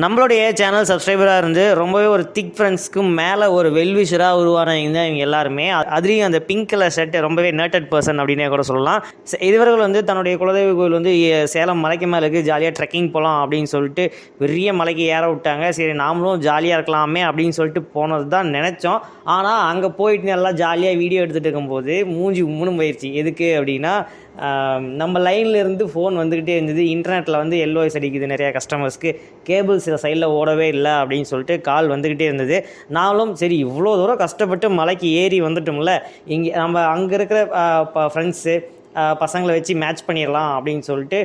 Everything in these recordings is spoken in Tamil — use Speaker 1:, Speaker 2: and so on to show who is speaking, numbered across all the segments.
Speaker 1: நம்மளுடைய சேனல் சப்ஸ்கிரைபராக இருந்து ரொம்பவே ஒரு திக் ஃப்ரெண்ட்ஸ்க்கு மேலே ஒரு வெல்விஷராக உருவானவங்க தான் இவங்க எல்லாருமே. அதுலேயும் அந்த பிங்க் கலர் ஷர்ட் ரொம்பவே நர்டட் பர்சன் அப்படின்னே கூட சொல்லலாம். இவர்கள் வந்து தன்னுடைய குலதெய்வ கோவில் வந்து சேலம் மலைக்கு மேலே இருக்குது, ஜாலியாக ட்ரெக்கிங் போகலாம் அப்படின்னு சொல்லிட்டு பெரிய மலைக்கு ஏற விட்டாங்க. சரி நாமளும் ஜாலியாக இருக்கலாமே அப்படின்னு சொல்லிட்டு போனது தான் நினச்சோம். ஆனால் அங்கே போயிட்டு நல்லா ஜாலியாக வீடியோ எடுத்துகிட்டு இருக்கும்போது மூஞ்சி உம்முன்னு போயிடுச்சு. எதுக்கு அப்படின்னா நம்ம லைனில் இருந்து ஃபோன் வந்துக்கிட்டே இருந்தது. இன்டர்நெட்டில் வந்து எல்ஓஎஸ் அடிக்குது நிறையா கஸ்டமர்ஸ்க்கு, கேபிள் சில சைடில் ஓடவே இல்லை அப்படின்னு சொல்லிட்டு கால் வந்துக்கிட்டே இருந்தது. நானும் சரி இவ்வளோ தூரம் கஷ்டப்பட்டு மலைக்கு ஏறி வந்துட்டோம்ல, இங்கே நம்ம அங்கே இருக்கிற ஃப்ரெண்ட்ஸு பசங்களை வச்சு மேட்ச் பண்ணிடலாம் அப்படின்னு சொல்லிட்டு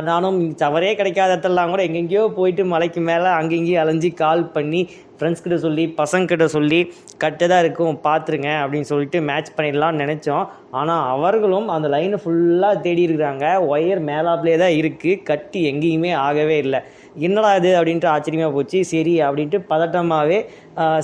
Speaker 1: நானும் தவறே கிடைக்காத இடத்துலலாம் கூட எங்கெங்கேயோ போயிட்டு மலைக்கு மேலே அங்கெங்கேயும் அலைஞ்சி கால் பண்ணி ஃப்ரெண்ட்ஸ்கிட்ட சொல்லி பசங்கிட்ட சொல்லி கட்டதாக இருக்கும் பார்த்துருங்க அப்படின்னு சொல்லிட்டு மேட்ச் பண்ணிடலாம்னு நினச்சோம். ஆனால் அவர்களும் அந்த லைனை ஃபுல்லாக தேடி இருக்கிறாங்க. ஒயர் மேலாப்லேயே தான் இருக்குது, கட்டி எங்கேயுமே ஆகவே இல்லை. என்னடா இது அப்படின்ட்டு ஆச்சரியமாக போச்சு. சரி அப்படின்ட்டு பதட்டமாகவே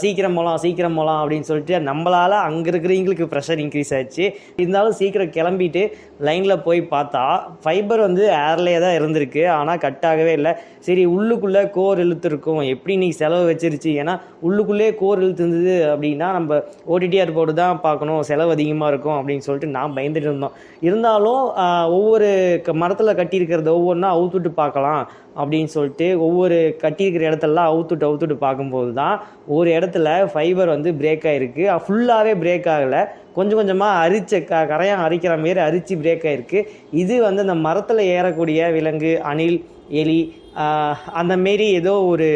Speaker 1: சீக்கிரம் போகலாம் அப்படின்னு சொல்லிட்டு நம்மளால் அங்கே இருக்கிறவங்களுக்கு ப்ரெஷர் இன்க்ரீஸ் ஆச்சு. இருந்தாலும் சீக்கிரம் கிளம்பிட்டு லைனில் போய் பார்த்தா ஃபைபர் வந்து ஏர்லேயே தான் இருந்திருக்கு, ஆனால் கட் ஆகவே இல்லை. சரி உள்ளுக்குள்ளே கோர் இழுத்துருக்கும், எப்படி இன்றைக்கி செலவு வச்சிருச்சு. ஏன்னா உள்ளுக்குள்ளே கோர் இழுத்து இருந்தது அப்படின்னா நம்ம ஓடிடிஆர் போர்டு தான் பார்க்கணும், செலவு அதிகமாக இருக்கும் அப்படின்னு சொல்லிட்டு நான் பயந்துட்டு இருந்தோம். இருந்தாலும் ஒவ்வொரு மரத்தில் கட்டியிருக்கிறத ஒவ்வொன்றா அவுத்துட்டு பார்க்கலாம் அப்படின்னு சொல்லிட்டு ஒவ்வொரு கட்டியிருக்கிற இடத்துலலாம் அவுத்துட்டு பார்க்கும்போது தான் ஒரு இடத்துல ஃபைபர் வந்து பிரேக் ஆகிருக்கு. ஃபுல்லாகவே பிரேக் ஆகலை, கொஞ்சம் கொஞ்சமாக கரையான் அரிக்கிற மாரி அரிச்சு பிரேக் ஆகிருக்கு. இது வந்து அந்த மரத்தில் ஏறக்கூடிய விலங்கு, அணில், எலி அந்த மாரி ஏதோ ஒரு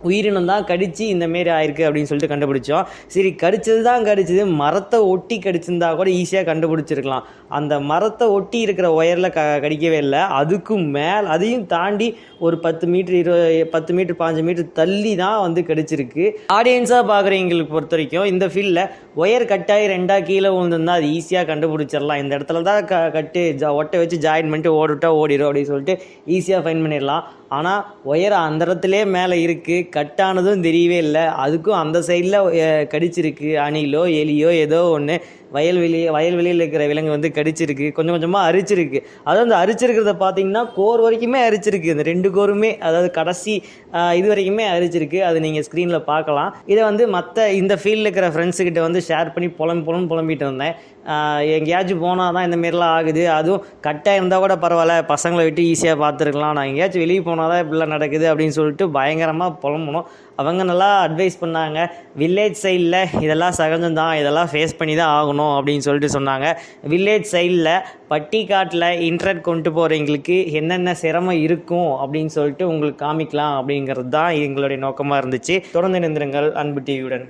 Speaker 1: உயிரினம் தான் கடித்து இந்தமாரி ஆயிருக்கு அப்படின்னு சொல்லிட்டு கண்டுபிடிச்சோம். சரி கடிச்சது மரத்தை ஒட்டி கடிச்சிருந்தா கூட ஈஸியாக கண்டுபிடிச்சிருக்கலாம். அந்த மரத்தை ஒட்டி இருக்கிற ஒயரில் கடிக்கவே இல்லை, அதுக்கும் மேல் அதையும் தாண்டி ஒரு 10 மீட்டர் 15 மீட்டர் தள்ளி தான் வந்து கடிச்சிருக்கு. ஆடியன்ஸாக பார்க்குறவங்களுக்கு பொறுத்த வரைக்கும் இந்த ஃபீல்டில் ஒயர் கட்டாகி 2 கீழே விழுந்துருந்தால் அது ஈஸியாக கண்டுபிடிச்சிடலாம். இந்த இடத்துல தான் கட்டு ஒட்டை வச்சு ஜாயின் பண்ணிட்டு ஓடிடும் அப்படின்னு சொல்லிட்டு ஈஸியாக ஃபைன் பண்ணிடலாம். ஆனால் ஒயர் அந்த இடத்துலே மேலே இருக்குது, கட்டானதும் தெரியவே இல்லை. அதுக்கும் அந்த சைடில் கடிச்சிருக்கு, அணிலோ எலியோ ஏதோ ஒன்று வயல்வெளியில் இருக்கிற விலங்கு வந்து கடிச்சிருக்கு, கொஞ்சம் கொஞ்சமாக அரிச்சிருக்கு. அதாவது அந்த அரிச்சிருக்கிறத பார்த்தீங்கன்னா கோர் வரைக்குமே அரிச்சிருக்கு, இந்த 2 கோருமே, அதாவது கடைசி இது வரைக்குமே அரிச்சிருக்கு. அது நீங்கள் ஸ்க்ரீனில் பார்க்கலாம். இதை வந்து மற்ற இந்த ஃபீல்டில் இருக்கிற ஃப்ரெண்ட்ஸுக்கிட்ட வந்து ஷேர் பண்ணி புலம்பிட்டு இருந்தேன். எங்கேயாச்சும் போனால் தான் இந்தமாரிலாம் ஆகுது, அதுவும் கட்டாக இருந்தால் கூட பரவாயில்ல, பசங்களை விட்டு ஈஸியாக பார்த்துருக்கலாம், நான் எங்கேயாச்சும் வெளியே போனால் தான் இப்படிலாம் நடக்குது அப்படின்னு சொல்லிட்டு பயங்கரமாக புலம்பணும். அவங்க நல்லா அட்வைஸ் பண்ணாங்க. வில்லேஜ் சைடில் இதெல்லாம் சகஜம்தான், இதெல்லாம் ஃபேஸ் பண்ணி தான் ஆகணும் அப்படின்னு சொல்லிட்டு சொன்னாங்க. வில்லேஜ் சைடில் பட்டிக்காட்டில் இன்டர்நெட் கொண்டு போகிறவங்களுக்கு என்னென்ன சிரமம் இருக்கும் அப்படின்னு சொல்லிட்டு உங்களுக்கு காமிக்கலாம் அப்படிங்கிறது தான் எங்களுடைய நோக்கமாக இருந்துச்சு. தொடர்ந்து இணைந்திருங்கள் அன்பு டிவியுடன்.